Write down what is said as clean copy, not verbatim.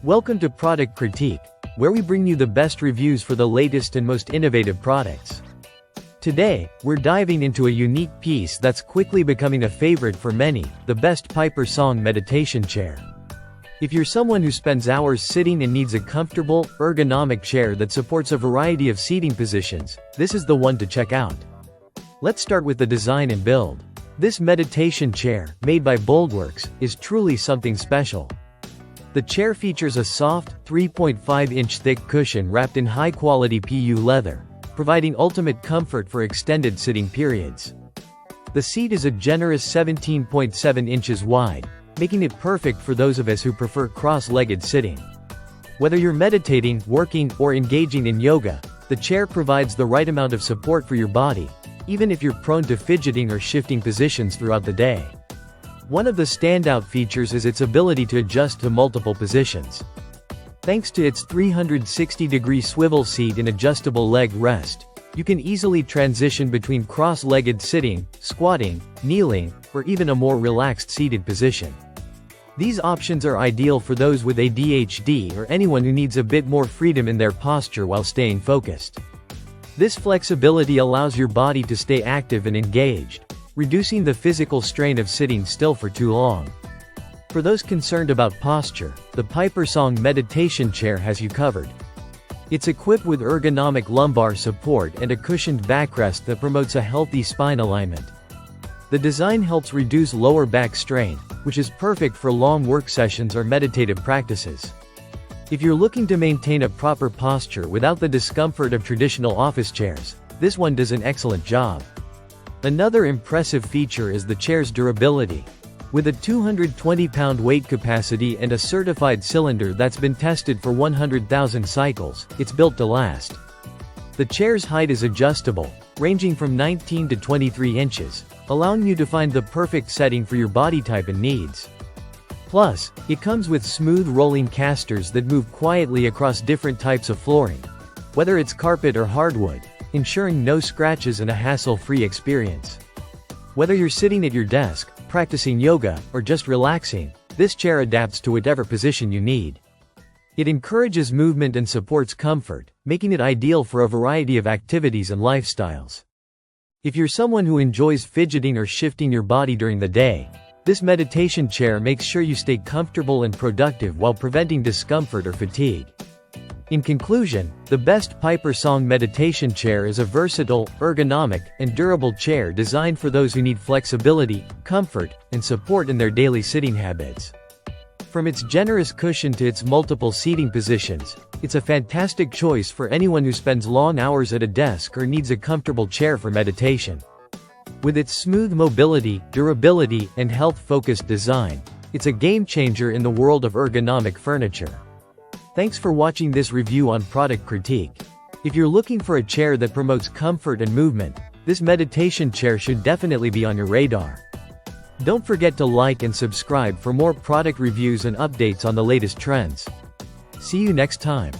Welcome to Product Critique, where we bring you the best reviews for the latest and most innovative products. Today, we're diving into a unique piece that's quickly becoming a favorite for many, the best Piper Song meditation chair. If you're someone who spends hours sitting and needs a comfortable, ergonomic chair that supports a variety of seating positions, this is the one to check out. Let's start with the design and build. This meditation chair, made by Boldworks, is truly something special. The chair features a soft, 3.5-inch thick cushion wrapped in high-quality PU leather, providing ultimate comfort for extended sitting periods. The seat is a generous 17.7 inches wide, making it perfect for those of us who prefer cross-legged sitting. Whether you're meditating, working, or engaging in yoga, the chair provides the right amount of support for your body, even if you're prone to fidgeting or shifting positions throughout the day. One of the standout features is its ability to adjust to multiple positions. Thanks to its 360-degree swivel seat and adjustable leg rest, you can easily transition between cross-legged sitting, squatting, kneeling, or even a more relaxed seated position. These options are ideal for those with ADHD or anyone who needs a bit more freedom in their posture while staying focused. This flexibility allows your body to stay active and engaged, reducing the physical strain of sitting still for too long. For those concerned about posture, the Piper Song meditation chair has you covered. It's equipped with ergonomic lumbar support and a cushioned backrest that promotes a healthy spine alignment. The design helps reduce lower back strain, which is perfect for long work sessions or meditative practices. If you're looking to maintain a proper posture without the discomfort of traditional office chairs, this one does an excellent job. Another impressive feature is the chair's durability. With a 220-pound weight capacity and a certified cylinder that's been tested for 100,000 cycles, it's built to last. The chair's height is adjustable, ranging from 19 to 23 inches, allowing you to find the perfect setting for your body type and needs. Plus, it comes with smooth rolling casters that move quietly across different types of flooring, whether it's carpet or hardwood, ensuring no scratches and a hassle-free experience. Whether you're sitting at your desk, practicing yoga, or just relaxing, this chair adapts to whatever position you need. It encourages movement and supports comfort, making it ideal for a variety of activities and lifestyles. If you're someone who enjoys fidgeting or shifting your body during the day, this meditation chair makes sure you stay comfortable and productive while preventing discomfort or fatigue. In conclusion, the best Piper Song meditation chair is a versatile, ergonomic, and durable chair designed for those who need flexibility, comfort, and support in their daily sitting habits. From its generous cushion to its multiple seating positions, it's a fantastic choice for anyone who spends long hours at a desk or needs a comfortable chair for meditation. With its smooth mobility, durability, and health-focused design, it's a game-changer in the world of ergonomic furniture. Thanks for watching this review on Product Critique. If you're looking for a chair that promotes comfort and movement, this meditation chair should definitely be on your radar. Don't forget to like and subscribe for more product reviews and updates on the latest trends. See you next time.